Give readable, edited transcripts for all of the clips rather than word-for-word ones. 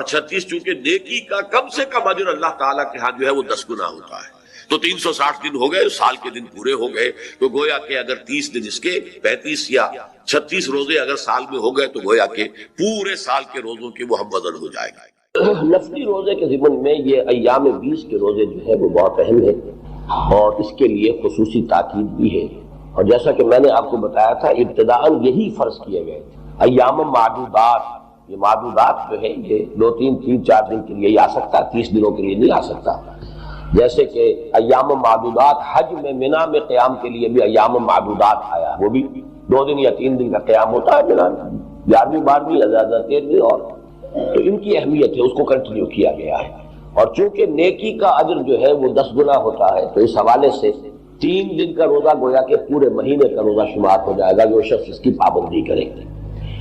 36 چونکہ نیکی کا کم سے کم اجر اللہ تعالیٰ کے ہاں جو ہے وہ 10 گنا ہوتا ہے، تو 360 دن ہو گئے، سال کے دن پورے ہو گئے، تو گویا کہ اگر 30 دن اس کے 35 یا 36 روزے اگر سال میں ہو گئے تو گویا کہ پورے سال کے روزوں کے وہ ہم وزن ہو جائے گا۔ نفلی روزے کے ضمن میں یہ ایام 20 کے روزے جو ہے وہ بہت اہم ہے، اور اس کے لیے خصوصی تاکید بھی ہے، اور جیسا کہ میں نے آپ کو بتایا تھا ابتداءً یہی فرض کیے گئے تھے۔ ایام معدودات، یہ معدودات جو ہے یہ 2 3 4 دن کے لیے ہی آ سکتا، 30 دنوں کے لیے نہیں آ سکتا۔ جیسے کہ ایام معدودات حج میں مینا میں قیام کے لیے بھی ایام معدودات آیا، وہ بھی 2 دن یا 3 دن کا قیام ہوتا ہے مینا میں، 11ویں 12ویں زیادہ 13ویں، اور تو ان کی اہمیت ہے، اس کو کنٹینیو کیا گیا ہے۔ اور چونکہ نیکی کا اجر جو ہے وہ 10 گنا ہوتا ہے، تو اس حوالے سے 3 دن کا روزہ گویا کہ پورے مہینے کا روزہ شمار ہو جائے گا جو شخص اس کی پابندی کرے۔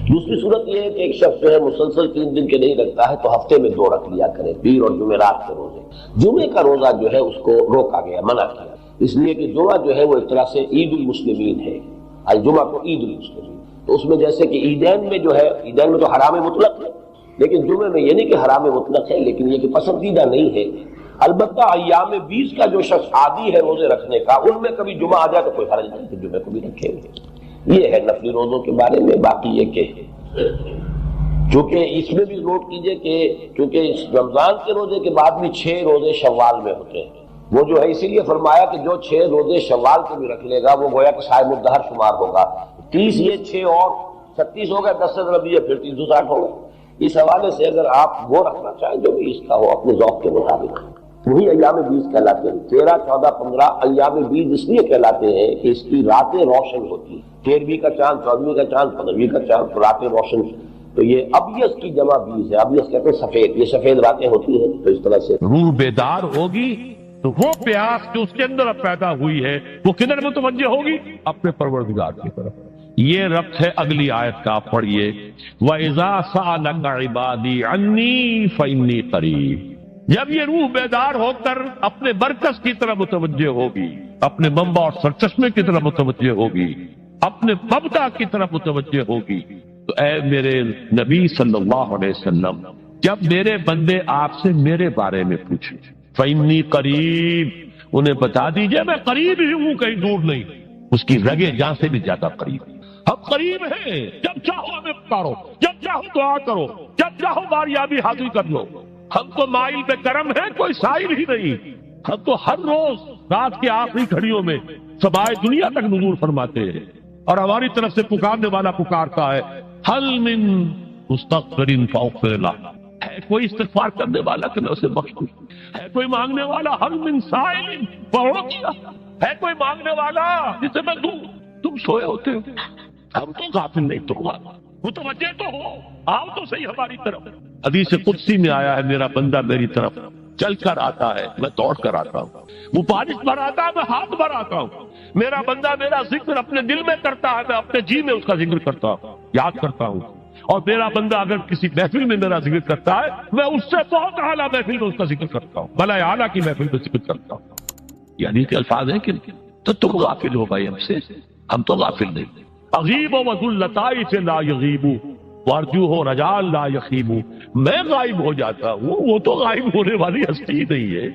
دوسری صورت یہ ہے کہ ایک شخص جو ہے مسلسل 3 دن کے نہیں رکھتا ہے تو ہفتے میں 2 رکھ لیا کرے، پیر اور جمعرات کے روزے۔ جمعے کا روزہ جو ہے اس کو روکا گیا، منع کیا، اس لیے کہ جمعہ جو ہے وہ ایک طرح سے عید المسلمین ہے، الجمعہ کو عید المسلمین، تو اس میں جیسے کہ عیدین میں جو ہے، عیدین میں تو حرام مطلق ہے، لیکن جمعے میں یہ نہیں کہ حرام مطلق ہے، لیکن یہ کہ پسندیدہ نہیں ہے۔ البتہ ایام 20 کا جو شخص عادی ہے روزے رکھنے کا، ان میں کبھی جمعہ آ جائے تو کوئی حرج نہیں کہ جمعے کو بھی رکھیں گے۔ یہ ہے نفلی روزوں کے بارے میں۔ باقی یہ کہ چونکہ اس میں بھی نوٹ کیجئے کہ چونکہ رمضان کے روزے کے بعد بھی 6 روزے شوال میں ہوتے ہیں، وہ جو ہے اسی لیے فرمایا کہ جو 6 روزے شوال کے بھی رکھ لے گا وہ گویا کہ صائم الدہر شمار ہوگا۔ 30 یہ 6 اور 36 ہو گئے، 10 سے ضرب یہ پھر 360 ہو گئے۔ اس حوالے سے اگر آپ وہ رکھنا چاہیں جو بھی اس کا ہو اپنے ذوق کے مطابق، وہی ایام 20 کہلاتے ہیں۔ 13 14 15 ایام 20 اس لیے کہلاتے ہیں کہ اس کی راتیں روشن ہوتی ہیں، 13ویں کا چاند، 14ویں کا چاند، 15ویں کا چاند، تو راتیں روشن، تو یہ ابیض کی جمع 20 ہے، ابیض کہتے ہیں سفید، یہ سفید راتیں ہوتی ہیں، تو اس طرح سے روح بیدار ہوگی تو وہ پیاس جو اس کے اندر اب پیدا ہوئی ہے وہ کدھر متوجہ ہوگی؟ اپنے پروردگار کی طرف۔ یہ ربط ہے اگلی آیت کا، آپ پڑھیے وَإِذَا سَأَلَكَ عِبَادِي عَنِّي فَإِنِّي قَرِيبٌ۔ جب یہ روح بیدار ہو کر اپنے مرکز کی طرف متوجہ ہوگی، اپنے منبع اور سرچشمے کی طرف متوجہ ہوگی، اپنے مبدا کی طرف متوجہ ہوگی، تو اے میرے نبی صلی اللہ علیہ وسلم جب میرے بندے آپ سے میرے بارے میں پوچھیں فَإِنِّي قَرِيبٌ، انہیں بتا دیجئے میں قریب ہی ہوں، کہیں دور نہیں، اس کی رگے جان سے بھی زیادہ قریب۔ ہم قریب ہیں، جب چاہو ہمیں پکارو، جب چاہو دعا کرو، جب چاہو باریابی حاصل کر لو۔ ہم تو مائل پہ کرم ہے، کوئی سائل ہی نہیں۔ ہم تو ہر روز رات کے آخری گھڑیوں میں سمائے دنیا تک نزول فرماتے ہیں، اور ہماری طرف سے پکارنے والا پکارتا ہے حل من مستغفر فاغفر لہ، ہے کوئی استغفار کرنے والا کہ میں اسے بخش دوں، ہے کوئی مانگنے والا حل من سائل فاعطیہ، ہے کوئی مانگنے والا جسے میں دوں۔ تم سوئے ہوتے ہو، ہم تو غافل نہیں، تو متوجہ تو ہو، آؤ تو صحیح ہماری طرف۔ حدیث قدسی میں آیا ہے میرا بندہ میری طرف چل کر آتا ہے، میں دوڑ کر آتا ہوں، وہ بارش بھراتا ہے، میں ہاتھ بھراتا ہوں، میرا بندہ میرا ذکر اپنے دل میں کرتا ہے، میں اپنے جی میں اس کا ذکر کرتا ہوں، یاد کرتا ہوں، اور میرا بندہ اگر کسی محفل میں میرا ذکر کرتا ہے میں اس سے بہت اعلیٰ محفل میں اس کا ذکر کرتا ہوں، بھلا اعلیٰ کی محفل میں ذکر کرتا ہوں۔ یعنی کہ الفاظ ہیں کہ تو تم غافل ہو بھائی ہم سے، ہم تو غافل نہیں۔ اغیب و ذلطائف لا یغیب وارجو ہو رجال لا یخیب، میں غائب ہو جاتا ہوں، وہ تو غائب ہونے والی ہستی نہیں ہے،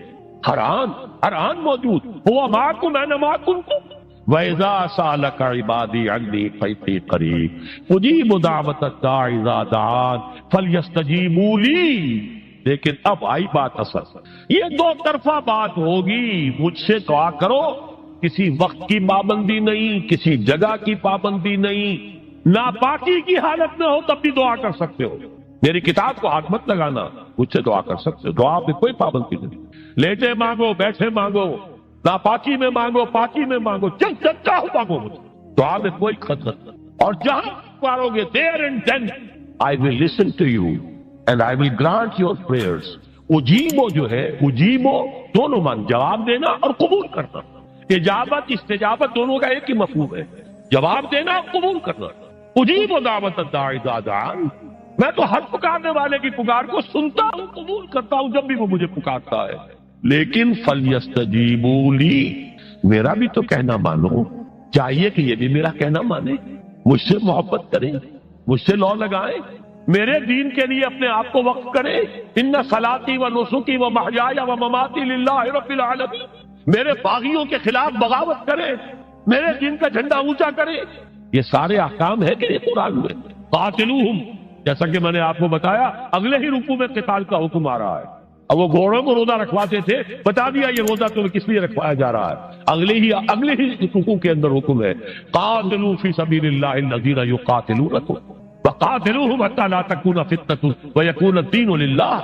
حران موجود، ہوا معکم انا معکم۔ وَإِذَا سَأَلَكَ عِبَادِي عَنِّي فَإِنِّي قَرِيبٌ أُجِيبُ دَعْوَةَ الدَّاعِ إِذَا دَعَانِ فَلْيَسْتَجِيبُوا لِي۔ لیکن اب آئی بات اصل، یہ 2 طرفہ بات ہوگی، مجھ سے دعا کرو، کسی وقت کی پابندی نہیں، کسی جگہ کی پابندی نہیں، ناپاکی کی حالت میں ہو تب بھی دعا کر سکتے ہو، میری کتاب کو ہاتھ مت لگانا، مجھ سے دعا کر سکتے ہو، دعا پہ کوئی پابندی نہیں، لیٹے مانگو، بیٹھے مانگو، ناپاکی میں مانگو، پاکی میں مانگو، جب چاہو مانگو، مجھ دعا میں کوئی خطرت نہیں، اور جہاں پارو گے there and then I will listen to you and I will grant your prayers۔ اجیبو جو ہے، اجیبو دونوں مان، جواب دینا اور قبول کرنا، اجابت استجابت دونوں کا ایک ہی مفہوم ہے، جواب دینا اور قبول کرنا۔ اجیب دعوت الداعی اذا دعان، میں تو ہر پکارنے والے کی پکار کو سنتا ہوں، قبول کرتا ہوں جب بھی وہ مجھے پکارتا ہے، لیکن فلیستجیبوا لی، میرا بھی تو کہنا مانو، چاہیے کہ یہ بھی میرا کہنا مانے، مجھ سے محبت کریں، مجھ سے لو لگائیں، میرے دین کے لیے اپنے آپ کو وقف کرے. ان صلاتی و نسکی و محیای و مماتی للہ رب العالمین. میرے باغیوں کے خلاف بغاوت کرے, میرے دین کا جھنڈا اونچا کرے. یہ سارے احکام ہے کہ قرآن میں. قاتلوہم, جیسا کہ میں نے آپ کو بتایا اگلے ہی رکوع میں قتال کا حکم آ رہا ہے. اب وہ گھوڑوں کو روزہ رکھواتے تھے, بتا دیا یہ روزہ تمہیں کس لیے رکھوایا جا رہا ہے. اگلے ہی رکوع کے اندر حکم ہے قاتلوا فی سبیل اللہ الذین یقاتلونکم وقاتلوہم حتی لا تکون فتنۃ ویکون الدین للہ.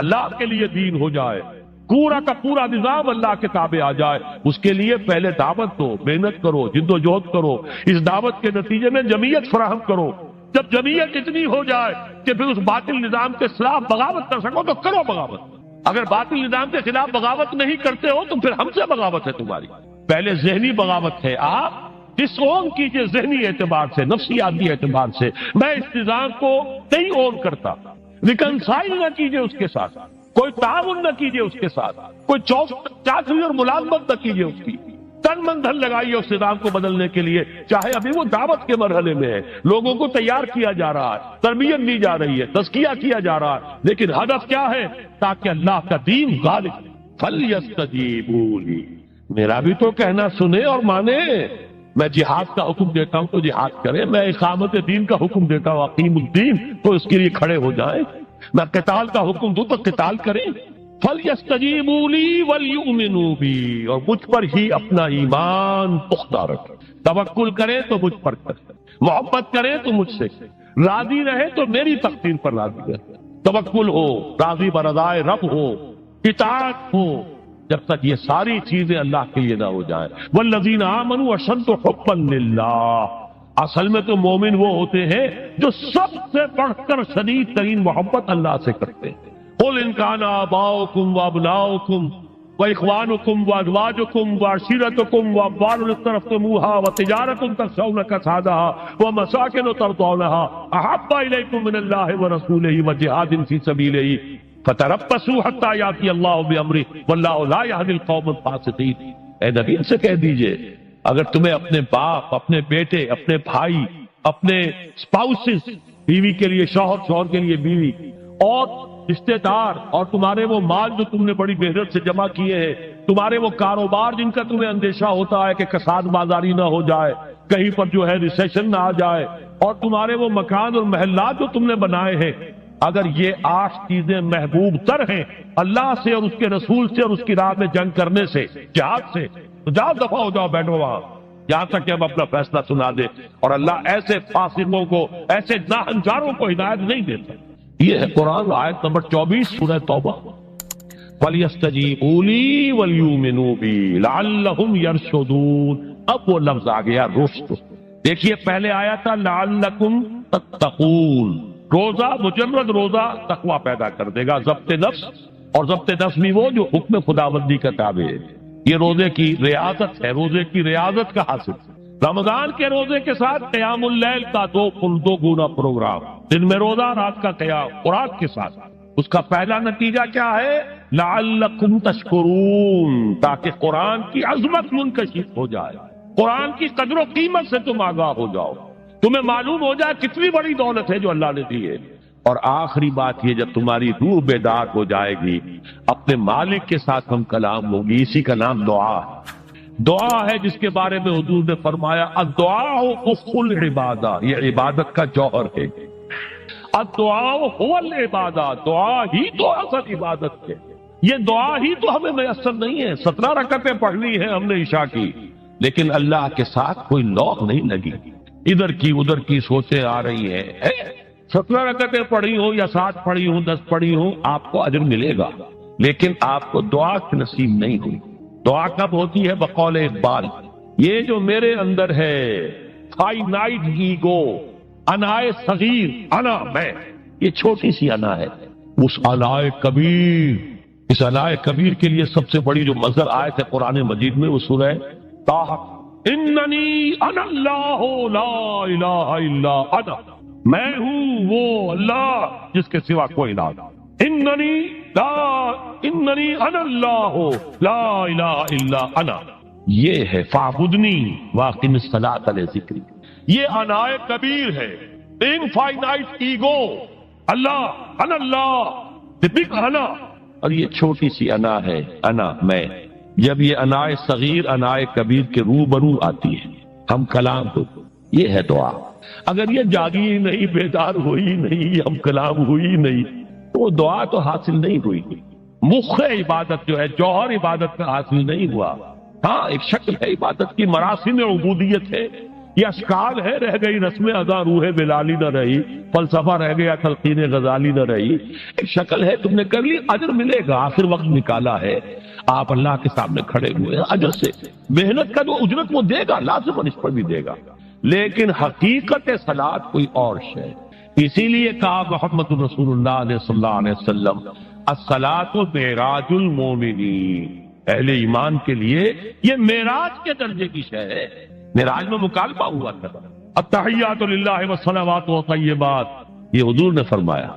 اللہ کے لیے دین ہو جائے, پورا کا پورا نظام اللہ کے تابع آ جائے. اس کے لیے پہلے دعوت دو, محنت کرو, جد و جہد کرو. اس دعوت کے نتیجے میں جمعیت فراہم کرو. جب جمعیت اتنی ہو جائے کہ پھر اس باطل نظام کے خلاف بغاوت کر سکو تو کرو بغاوت. اگر باطل نظام کے خلاف بغاوت نہیں کرتے ہو تو پھر ہم سے بغاوت ہے تمہاری. پہلے ذہنی بغاوت ہے, آپ ڈس اون کیجئے ذہنی اعتبار سے, نفسیاتی اعتبار سے. میں اس نظام کو نہیں اون کرتا, ریکنسائل نہ کیجئے اس کے ساتھ, کوئی تعاون نہ کیجئے اس کے ساتھ, کوئی چاچری اور ملازمت نہ کیجئے اس کی. تن من دھن لگائیے اس نظام کو بدلنے کے لیے. چاہے ابھی وہ دعوت کے مرحلے میں ہے, لوگوں کو تیار کیا جا رہا ہے, تربیت دی جا رہی ہے, تزکیہ کیا جا رہا ہے, لیکن ہدف کیا ہے؟ تاکہ اللہ کا دین غالب. فَلْيَسْتَجِيبُوا لِي, میرا بھی تو کہنا سنے اور مانے. میں جہاد کا حکم دیتا ہوں تو جہاد کریں, میں اقامت دین کا حکم دیتا ہوں اقیم الدین تو اس کے لیے کھڑے ہو جائیں. میں قتال کا حکم دوں تو قتال کریں. فَلْيَسْتَجِيبُوا لِي وَلْيُؤْمِنُوا بِي, اور مجھ پر ہی اپنا ایمان پختہ رکھیں. توکل کریں تو مجھ پر کریں, محبت کریں تو مجھ سے, راضی رہے تو میری تقدیر پر راضی رہے. توکل ہو, راضی برضائے رب ہو, اطاعت ہو. جب تک یہ ساری چیزیں اللہ کے لیے نہ ہو جائیں. وَالَّذِينَ آمَنُوا أَشَدُّ حُبًّا لِلَّهِ, اصل میں تو مومن وہ ہوتے ہیں جو سب سے بڑھ کر شدید ترین محبت اللہ سے کرتے ہیں. قُلْ إِنْ كَانَ آبَاؤُكُمْ وَأَبْنَاؤُكُمْ وَإِخْوَانُكُمْ وَأَزْوَاجُكُمْ وَعَشِيرَتُكُمْ وَأَمْوَالٌ اقْتَرَفْتُمُوهَا وَتِجَارَةٌ تَخْشَوْنَ كَسَادَهَا وَمَسَاكِنُ تَرْضَوْنَهَا أَحَبَّ إِلَيْكُم مِّنَ اللَّهِ وَرَسُولِهِ وَجِهَادٍ فِي سَبِيلِهِ فَتَرَبَّصُوا حَتَّىٰ يَأْتِيَ اللَّهُ بِأَمْرِهِ وَاللَّهُ لَا يَهْدِي الْقَوْمَ الْفَاسِقِينَ. اے نبی ان سے کہہ دیجئے, اگر تمہیں اپنے باپ, اپنے بیٹے, اپنے بھائی, اپنے اسپاؤسز, بیوی کے لیے شوہر, شوہر کے لیے بیوی, اور رشتے دار, اور تمہارے وہ مال جو تم نے بڑی محنت سے جمع کیے ہیں, تمہارے وہ کاروبار جن کا تمہیں اندیشہ ہوتا ہے کہ کساد بازاری نہ ہو جائے, کہیں پر جو ہے ریسیشن نہ آ جائے, اور تمہارے وہ مکان اور محلات جو تم نے بنائے ہیں, اگر یہ 8 چیزیں محبوب تر ہیں اللہ سے اور اس کے رسول سے اور اس کی راہ میں جنگ کرنے سے, جہاد سے, تو جاؤ دفعہ ہو جاؤ, بیٹھو وہاں, یہاں تک کہ ہم اپنا فیصلہ سنا دے. اور اللہ ایسے فاسقوں کو, ایسے ناہنجاروں کو ہدایت نہیں دیتا. یہ ہے قرآن, آیت نمبر 24 سورہ توبہ. فَلْيَسْتَجِيبُوا لِي وَلْيُؤْمِنُوا بِي لَعَلَّهُمْ يَرْشُدُونَ. اب وہ لفظ آ گیا رشد. دیکھیے پہلے آیا تھا لَعَلَّكُمْ تَتَّقُونَ. روزہ, مجرد روزہ تقوی پیدا کر دے گا, ضبط نفس. اور ضبط نفس بھی وہ جو حکم خداوندی کا تابع ہے. یہ روزے کی ریاضت ہے, روزے کی ریاضت کا حاصل. رمضان کے روزے کے ساتھ قیام اللیل کا 2 گنا پروگرام, دن میں روزہ, رات کا قیام, قرآن کے ساتھ. اس کا پہلا نتیجہ کیا ہے؟ لعلکم تشکرون, تاکہ قرآن کی عظمت منکشف ہو جائے, قرآن کی قدر و قیمت سے تم آگاہ ہو جاؤ, تمہیں معلوم ہو جائے کتنی بڑی دولت ہے جو اللہ نے دی ہے. اور آخری بات یہ, جب تمہاری روح بیدار ہو جائے گی, اپنے مالک کے ساتھ ہم کلام ہوگی. اسی کا نام دعا ہے. دعا ہے جس کے بارے میں حضور نے فرمایا الدعاء اخ العبادہ, یہ عبادت کا جوہر ہے. الدعاء هو العبادہ, دعا ہی تو اصل عبادت ہے. یہ دعا ہی تو ہمیں میسر نہیں ہے. 17 رکعتیں پڑھنی ہیں ہم نے عشاء کی, لیکن اللہ کے ساتھ کوئی لوگ نہیں لگی, ادھر کی ادھر کی سوچیں آ رہی ہیں. 17 رکعتیں پڑھی ہوں یا 7 پڑھی ہوں, 10 پڑھی ہوں, آپ کو اجر ملے گا, لیکن آپ کو دعا نصیب نہیں ہوئی. دعا کب ہوتی ہے؟ بقول اقبال, یہ جو میرے اندر ہے فائنائٹ ایگو, انائے صغیر, انا میں, یہ چھوٹی سی انا ہے. اس انائے کبیر, اس انائے کبیر کے لیے سب سے بڑی جو مظہر آیت ہے قرآن مجید میں وہ سورہ طٰ, اننی انا اللہ لا الہ الا انا, میں ہوں وہ اللہ جس کے سوا کوئی نہ. اننی انا اللہ لا الہ الا انا, یہ ہے فاعبدنی واقم الصلاۃ لذکری. یہ انائے کبیر ہے, انفائنائٹ ایگو, اللہ طبق انا، اور یہ چھوٹی سی انا ہے، انا میں، جب یہ انائے صغیر انائے کبیر کے روبرو آتی ہے، ہم کلام ہو، یہ ہے دعا۔ اگر یہ جاگی ہی نہیں، بیدار ہوئی نہیں، ہم کلام ہوئی نہیں، تو وہ دعا تو حاصل نہیں ہوئی، مخ عبادت جو ہے، جوہر عبادت کا حاصل نہیں ہوا۔ ہاں ایک شکل ہے عبادت کی، مراسم عبودیت ہے، یہ اشکال ہے، رہ گئی رسم ادا روح بلالی نہ رہی، فلسفہ رہ گیا تلقین غزالی نہ رہی، ایک شکل ہے، تم نے کر لی، اجر ملے گا، آخر وقت نکالا ہے، آپ اللہ کے سامنے کھڑے ہوئے ہیں، اجر سے محنت کا جو اجرت وہ دے گا، لازماً اس پر بھی دے گا، لیکن حقیقت صلاۃ کوئی اور شے۔ اسی لیے کہا محمد رسول اللہ صلی اللہ علیہ وسلم الصلاۃ معراج المومنین، اہل ایمان کے لیے یہ معراج کے درجے کی شے ہے۔ معراج میں مکالمہ ہوا تھا، التحیات للہ والصلوات والطیبات، یہ حضور نے فرمایا،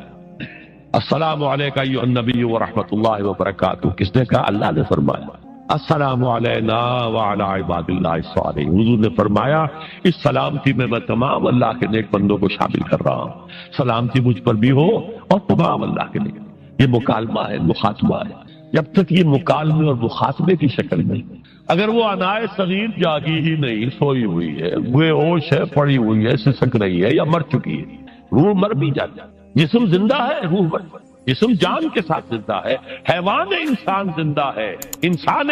السلام علیک ایھا النبی ورحمۃ اللہ وبرکاتہ، کس نے کہا؟ اللہ نے فرمایا، السلام علینا وعلی عباد اللہ الصالحین، حضور نے فرمایا اس سلامتی میں تمام اللہ کے نیک بندوں کو شامل کر رہا ہوں، سلامتی مجھ پر بھی ہو اور تمام اللہ کے نیک۔ یہ مکالمہ ہے، مخاطبہ ہے، جب تک یہ مکالمے اور مخاطبے کی شکل نہیں، اگر وہ انائے صغیر جاگی ہی نہیں، سوئی ہوئی ہے، بے ہوش ہے، پڑی ہوئی ہے، سسک رہی ہے یا مر چکی ہے، روح مر بھی جاتا ہے، جسم زندہ ہے، روح مر، جسم جان کے ساتھ زندہ ہے، حیوان انسان زندہ ہے، انسان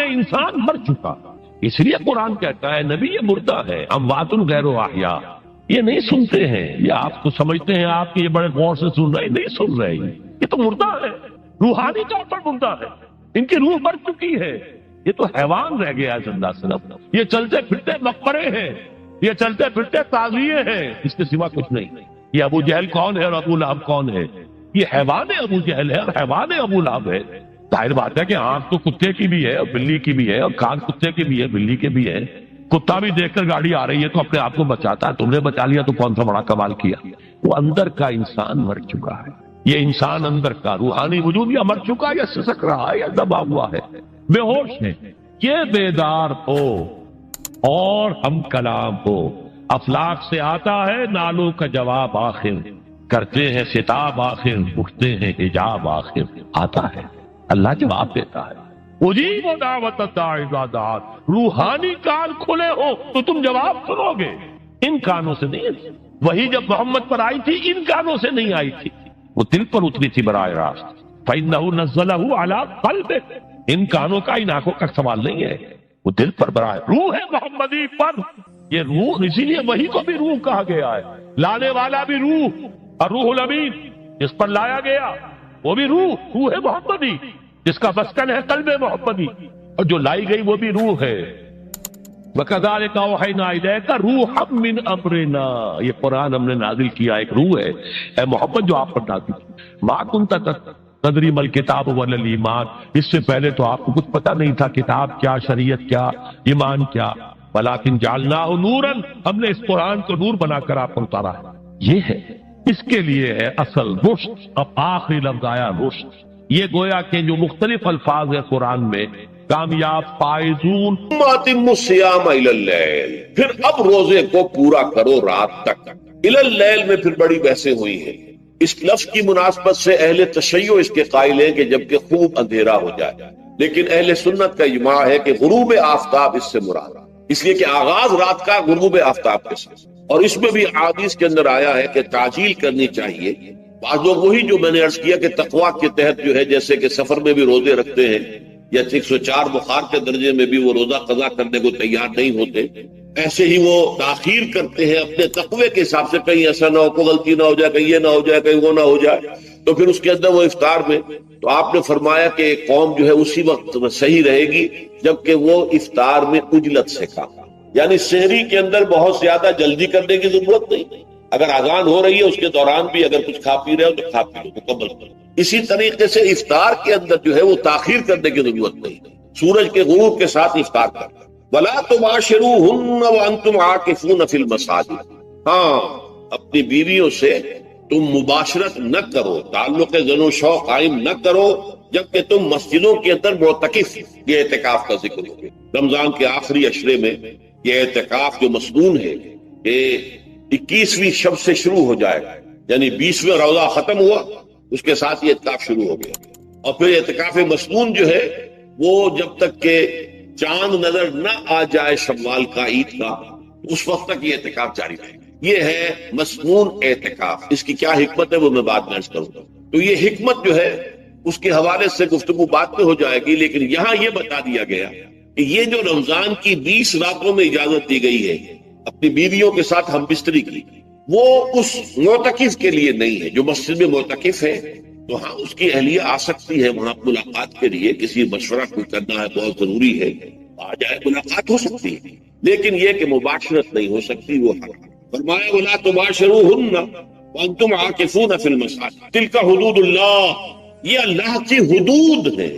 مر چکا، اس لیے قرآن کہتا ہے نبی یہ مردہ ہے، اموات غیر احیاء، یہ نہیں سنتے ہیں، یہ آپ کو سمجھتے ہیں آپ کے یہ بڑے غور سے سن رہے ہیں، نہیں سن رہے ہیں، یہ تو مردہ ہے، روحانی طور پر مردہ ہے، ان کی روح مر چکی ہے، یہ تو حیوان رہ گیا ہے زندہ صرف، یہ چلتے پھرتے مقبرے ہیں، یہ چلتے پھرتے تعزیے ہیں، اس کے سوا کچھ نہیں۔ یہ ابو جہل کون ہے اور ابو لہب کون ہے؟ یہ حیوان ابو جہل ہے اور حیوان ابو لہب ہے۔ ظاہر بات ہے کہ آنکھ تو کتے کی بھی ہے اور بلی کی بھی ہے، اور کان کتے کی بھی ہے، بلی کے بھی ہے، کتا بھی دیکھ کر گاڑی آ رہی ہے تو اپنے آپ کو بچاتا ہے، تم نے بچا لیا تو کون سا بڑا کمال کیا۔ وہ اندر کا انسان مر چکا ہے، یہ انسان اندر کا روحانی وجود یا مر چکا یا سسک رہا ہے یا دبا ہوا ہے، بے ہوش ہے، یہ بیدار ہو اور ہم کلام ہو۔ افلاک سے آتا ہے نالوں کا جواب آخر، کرتے ہیں ستاب آخر، اٹھتے ہیں حجاب آخر، آتا ہے اللہ جواب دیتا ہے۔ اجیب دعوت الداعی اذا دعان، روحانی کان کھلے ہو تو تم جواب سنو گے، ان کانوں سے نہیں۔ وہی جب محمد پر آئی تھی ان کانوں سے نہیں آئی تھی، وہ دل پر اتری تھی براہ راست، فإنہ نزلہ علی قلبک، ان کانوں کا ان آنکھوں کا سوال نہیں ہے، وہ دل پر براہ، روح ہے محمدی پر، یہ روح، اسی لیے وہی کو بھی روح کہا گیا ہے، لانے والا بھی روح، اور روح الامین جس پر لایا گیا وہ بھی روح محمدی، جس کا مسکن ہے قلب محمدی، اور جو لائی گئی وہ بھی روح ہے۔ وَكَذَلِكَ أَوْحَيْنَا إِلَيْكَ رُوحًا مِّنْ أَمْرِنَا، یہ قرآن ہم نے نازل کیا، ایک روح ہے اے محمد جو آپ پر نازل کی۔ مَا كُنْتَ تَدْرِي مَا الْكِتَابُ وَلَا الْإِيمَانُ، اس سے پہلے تو آپ کو کچھ پتہ نہیں تھا کتاب کیا، شریعت کیا، ایمان کیا، وَلَٰكِنْ جَعَلْنَاهُ نُورًا، ہم نے اس قرآن کو نور بنا کر آپ کو اتارا ہے۔ یہ ہے، اس کے لیے ہے اصل رشد۔ اب آخری لفظ آیا رشد، یہ گویا کہ جو مختلف الفاظ ہے قرآن میں، کامیاب، فائزون، اتموا الصیام الی اللیل، پھر اب روزے کو پورا کرو رات تک۔ الی اللیل میں پھر بڑی بحثیں ہوئی ہیں، اس لفظ کی مناسبت سے اہل تشیع اس کے قائل ہیں کہ جبکہ خوب اندھیرا ہو جائے، لیکن اہل سنت کا اجماع ہے کہ غروب آفتاب اس سے مراد، اس لیے کہ آغاز رات کا غروب آفتاب کے ساتھ، اور اس میں بھی احادیث کے اندر آیا ہے کہ تعجیل کرنی چاہیے۔ بعض لوگ وہی جو میں نے عرض کیا کہ تقویٰ کے تحت جو ہے، جیسے کہ سفر میں بھی روزے رکھتے ہیں، یا 104 بخار کے درجے میں بھی وہ روزہ قضا کرنے کو تیار نہیں ہوتے، ایسے ہی وہ تاخیر کرتے ہیں اپنے تقوی کے حساب سے، کہیں ایسا نہ ہو، کوئی غلطی نہ ہو جائے، کہیں یہ نہ ہو جائے، کہیں وہ نہ ہو جائے، تو پھر اس کے اندر وہ افطار میں، تو آپ نے فرمایا کہ قوم جو ہے اسی وقت صحیح رہے گی جبکہ وہ افطار میں عجلت سے کھا، یعنی سحری کے اندر بہت زیادہ جلدی کرنے کی ضرورت نہیں، اگر اذان ہو رہی ہے اس کے دوران بھی اگر کچھ کھا پی رہے ہو تو کھا پی لو، مکمل کرو۔ اسی طریقے سے افطار کے اندر جو ہے وہ تاخیر کرنے کی ضرورت نہیں، سورج کے غروب کے ساتھ افطار کرنا۔ وَلَا تُبَاشِرُوهُنَّ وَأَنْتُمْ عَاكِفُونَ فِي الْمَسَاجِدِ، ہاں اپنی بیویوں سے تم مباشرت نہ کرو، تعلق زن و شوق قائم نہ کرو جبکہ تم مسجدوں کے اندر معتکف، یہ اعتکاف کا ذکر ہو گیا۔ رمضان کے آخری عشرے میں یہ اعتکاف جو مسنون ہے کہ 21ویں شب سے شروع ہو جائے گا، یعنی 20واں روزہ ختم ہوا، اس کے ساتھ یہ اعتکاف شروع ہو گیا، اور پھر اعتکاف مسنون جو ہے وہ جب تک کہ چاند نظر نہ آ جائے شوال کا، عید کا، اس وقت تک یہ اعتکاف جاری رہے گا۔ یہ ہے مسنون اعتکاف۔ اس کی کیا حکمت ہے وہ میں بعد میں عرض کروں گا۔ تو یہ حکمت جو ہے اس کے حوالے سے گفتگو بعد میں ہو جائے گی، لیکن یہاں یہ بتا دیا گیا کہ یہ جو رمضان کی 20 راتوں میں اجازت دی گئی ہے اپنی بیویوں کے ساتھ ہم بستری کی، وہ اس معتکف کے لیے نہیں ہے۔ جو مسجد میں معتکف ہے تو ہاں اس کی اہلیہ آ سکتی ہے وہاں ملاقات کے لیے، کسی مشورہ کوئی کرنا ہے بہت ضروری ہے، آ جائے، ملاقات ہو سکتی ہے، لیکن یہ کہ مباشرت نہیں ہو سکتی، وہ حرام۔ فرمایا وَلَا تُبَاشِرُوهُنَّ وَأَنْتُمْ عَاكِفُونَ فِي الْمَسَاجِدِ تِلْكَ حُدُودُ اللَّهِ، یہ اللہ کی حدود ہے،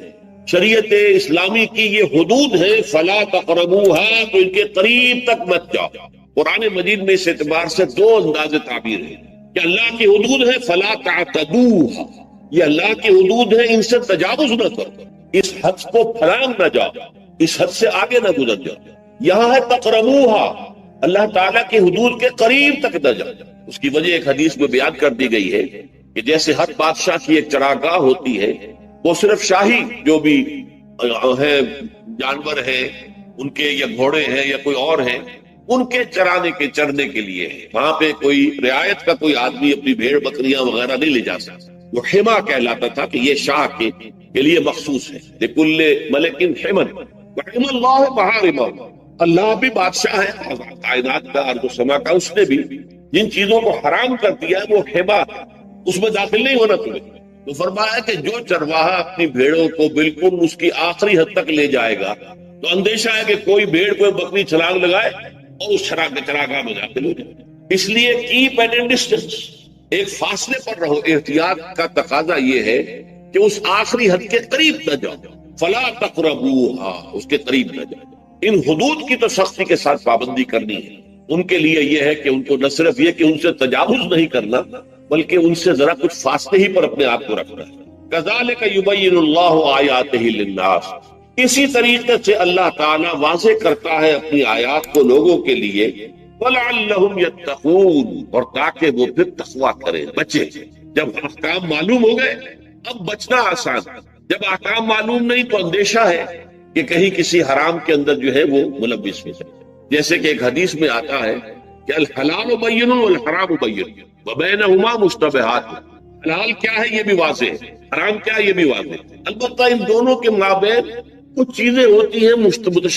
شریعت اسلامی کی یہ حدود ہے، فَلَا تَقْرَبُوهَا، تو ان کے قریب تک مت جاؤ۔ قرآن مجید میں اس اعتبار سے دو انداز تعبیر ہے کہ اللہ کی حدود ہے فَلَا تَعْتَدُوهَا، یہ اللہ کی حدود ہے، ان سے تجاوز نہ کرو، اس حد کو پھلانگ نہ جاؤ، اس حد سے آگے نہ گزر جاؤ۔ یہاں ہے تقربوها، اللہ تعالیٰ کی حدود کے قریب تک نہ جاؤ۔ اس کی وجہ ایک حدیث میں بیان کر دی گئی ہے کہ جیسے ہر بادشاہ کی ایک چراگاہ ہوتی ہے، وہ صرف شاہی جو بھی ہے جانور ہیں ان کے، یا گھوڑے ہیں یا کوئی اور ہیں، ان کے چرنے کے لیے ہے، وہاں پہ کوئی رعایت کا کوئی آدمی اپنی بھیڑ بکریاں وغیرہ نہیں لے جا سکتا۔ وہ حما کہلاتا تھا کہ یہ شاہ کے لیے مخصوص ہے، لکل ملک حمن وحم اللہ محارمہ، اللہ بھی بادشاہ ہے کائنات کا، ارض و سما کا، اس نے بھی جن چیزوں کو حرام کر دیا ہے وہ حما، اس میں داخل نہیں ہونا تمہیں۔ تو فرمایا کہ جو چرواہا اپنی بھیڑوں کو بالکل اس کی آخری حد تک لے جائے گا تو اندیشہ ہے کہ کوئی بھیڑ کوئی بکری چھلانگ لگائے اور اس چراگاہ میں داخل ہو جائے۔ اس لیے کیپ اینڈ ڈسٹینس، ایک فاصلے پر رہو۔ احتیاط کا تقاضا یہ ہے کہ اس آخری حد کے قریب نہ جاؤ، فلا تقربوها، اس کے قریب نہ جاؤ۔ ان حدود کی تو سختی کے ساتھ پابندی کرنی ہے۔ ان کے لیے یہ ہے کہ ان کو نہ صرف یہ کہ ان سے تجاوز نہیں کرنا، بلکہ ان سے ذرا کچھ فاصلے ہی پر اپنے آپ کو رکھنا ہے۔ کذالک یبین اللہ آیاتہ للناس، اسی طریقے سے اللہ تعالیٰ واضح کرتا ہے اپنی آیات کو لوگوں کے لیے، وَلَعَلَّهُمْ يَتَّقُونَ، اور تاکہ وہ پھر تقویٰ کریں، بچیں۔ جب احکام معلوم ہو گئے اب بچنا آسان، جب احکام معلوم نہیں تو اندیشہ ہے کہ کہیں کسی حرام کے اندر جو ہے وہ ملوث ہو جائے۔ جیسے کہ ایک حدیث میں آتا ہے کہ الحلال بین والحرام بین وبینہما مشتبہات، حلال کیا ہے یہ بھی واضح ہے، حرام کیا ہے یہ بھی واضح ہے، البتہ ان دونوں کے مابین کچھ چیزیں ہوتی ہیں مشتبہ